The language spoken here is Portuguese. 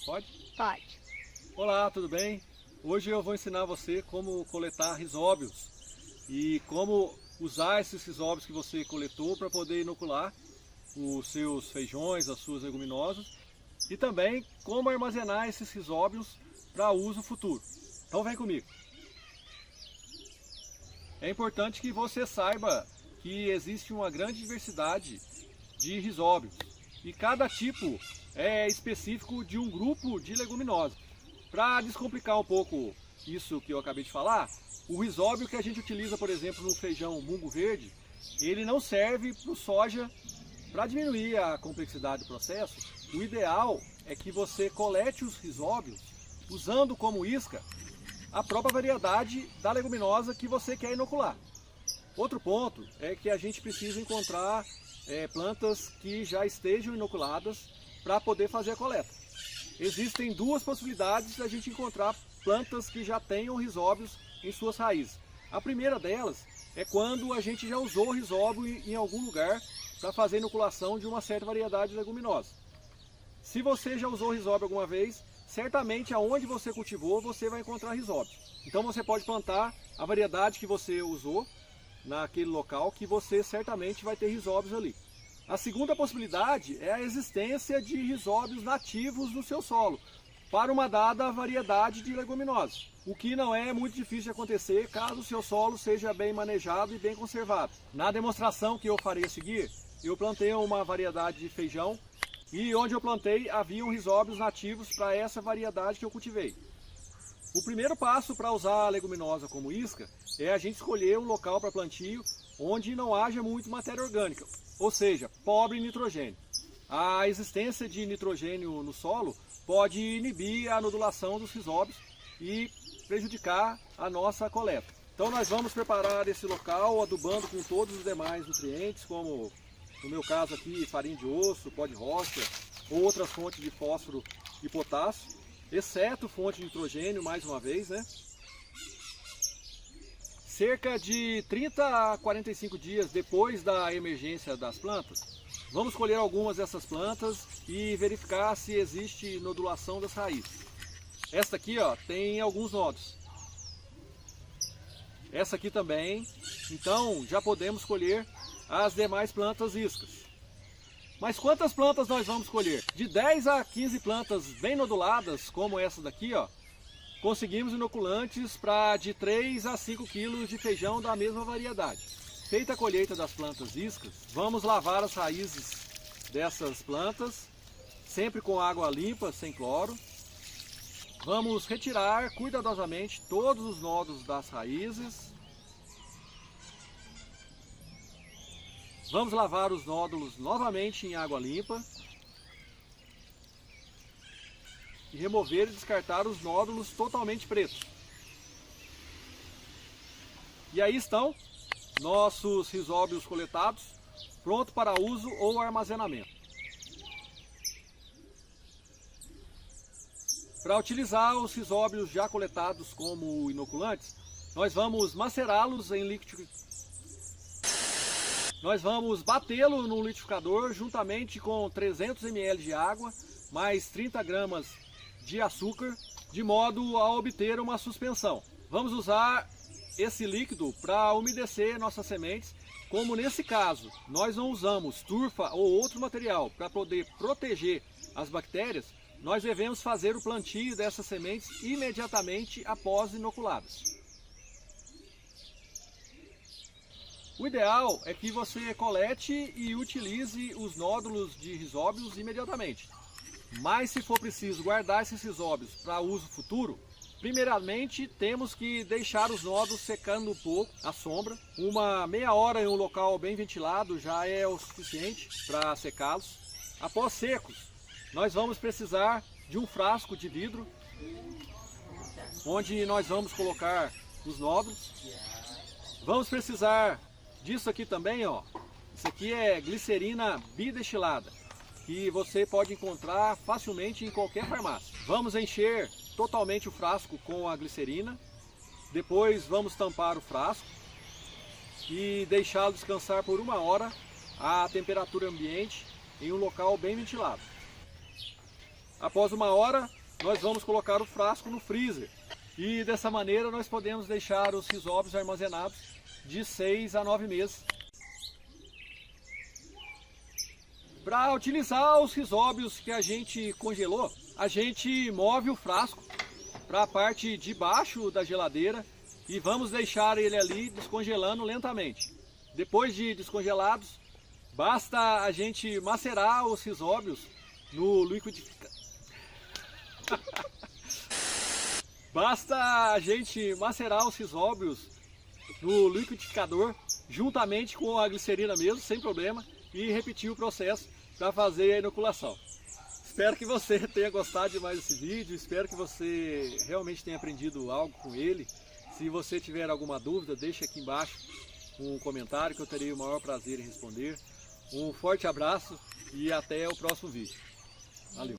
pode? Pode. Olá, tudo bem? Hoje eu vou ensinar você como coletar risóbios e como usar esses risóbios que você coletou para poder inocular os seus feijões, as suas leguminosas e também como armazenar esses risóbios para uso futuro. Então vem comigo. É importante que você saiba que existe uma grande diversidade de risóbios e cada tipo é específico de um grupo de leguminosas. Para descomplicar um pouco isso que eu acabei de falar, o risóbio que a gente utiliza, por exemplo, no feijão mungo verde, ele não serve para o soja. Para diminuir a complexidade do processo, o ideal é que você colete os risóbios usando como isca a própria variedade da leguminosa que você quer inocular. Outro ponto é que a gente precisa encontrar plantas que já estejam inoculadas para poder fazer a coleta. Existem duas possibilidades de a gente encontrar plantas que já tenham risóbios em suas raízes. A primeira delas é quando a gente já usou o risóbio em algum lugar para fazer a inoculação de uma certa variedade de leguminosa. Se você já usou risóbio alguma vez, certamente aonde você cultivou você vai encontrar risóbio. Então você pode plantar a variedade que você usou naquele local, que você certamente vai ter risóbios ali. A segunda possibilidade é a existência de risóbios nativos no seu solo, para uma dada variedade de leguminosas, o que não é muito difícil de acontecer caso o seu solo seja bem manejado e bem conservado. Na demonstração que eu farei a seguir, eu plantei uma variedade de feijão e onde eu plantei haviam risóbios nativos para essa variedade que eu cultivei. O primeiro passo para usar a leguminosa como isca é a gente escolher um local para plantio onde não haja muito matéria orgânica, ou seja, pobre em nitrogênio. A existência de nitrogênio no solo pode inibir a nodulação dos risóbios e prejudicar a nossa coleta. Então nós vamos preparar esse local adubando com todos os demais nutrientes, como no meu caso aqui farinha de osso, pó de rocha ou outras fontes de fósforo e potássio, exceto fonte de nitrogênio, mais uma vez, né? Cerca de 30 a 45 dias depois da emergência das plantas, vamos colher algumas dessas plantas e verificar se existe nodulação das raízes. Esta aqui, ó, tem alguns nodos. Essa aqui também. Então já podemos colher as demais plantas iscas. Mas quantas plantas nós vamos colher? De 10 a 15 plantas bem noduladas, como essa daqui, ó, conseguimos inoculantes para de 3 a 5 quilos de feijão da mesma variedade. Feita a colheita das plantas iscas, vamos lavar as raízes dessas plantas, sempre com água limpa, sem cloro. Vamos retirar cuidadosamente todos os nodos das raízes. Vamos lavar os nódulos novamente em água limpa. E remover e descartar os nódulos totalmente pretos. E aí estão nossos risóbios coletados, pronto para uso ou armazenamento. Para utilizar os risóbios já coletados como inoculantes, nós vamos macerá-los em líquido. Nós vamos batê-lo no liquidificador juntamente com 300 ml de água, mais 30 gramas de açúcar, de modo a obter uma suspensão. Vamos usar esse líquido para umedecer nossas sementes, como nesse caso nós não usamos turfa ou outro material para poder proteger as bactérias, nós devemos fazer o plantio dessas sementes imediatamente após inoculadas. O ideal é que você colete e utilize os nódulos de risóbios imediatamente. Mas se for preciso guardar esses risóbios para uso futuro, primeiramente temos que deixar os nódulos secando um pouco à sombra. Uma meia hora em um local bem ventilado já é o suficiente para secá-los. Após secos, nós vamos precisar de um frasco de vidro, onde nós vamos colocar os nódulos. Vamos precisar disso aqui também, ó. Isso aqui é glicerina bidestilada, que você pode encontrar facilmente em qualquer farmácia. Vamos encher totalmente o frasco com a glicerina. Depois vamos tampar o frasco e deixá-lo descansar por 1 hora à temperatura ambiente em um local bem ventilado. Após 1 hora, nós vamos colocar o frasco no freezer. E dessa maneira nós podemos deixar os risóbios armazenados de 6 a 9 meses. Para utilizar os risóbios que a gente congelou, a gente move o frasco para a parte de baixo da geladeira e vamos deixar ele ali descongelando lentamente. Depois de descongelados, basta a gente macerar os risóbios no liquidificador. Basta a gente macerar os risóbios no liquidificador juntamente com a glicerina mesmo, sem problema, e repetir o processo para fazer a inoculação. Espero que você tenha gostado de mais esse vídeo, espero que você realmente tenha aprendido algo com ele. Se você tiver alguma dúvida, deixe aqui embaixo um comentário que eu terei o maior prazer em responder. Um forte abraço e até o próximo vídeo.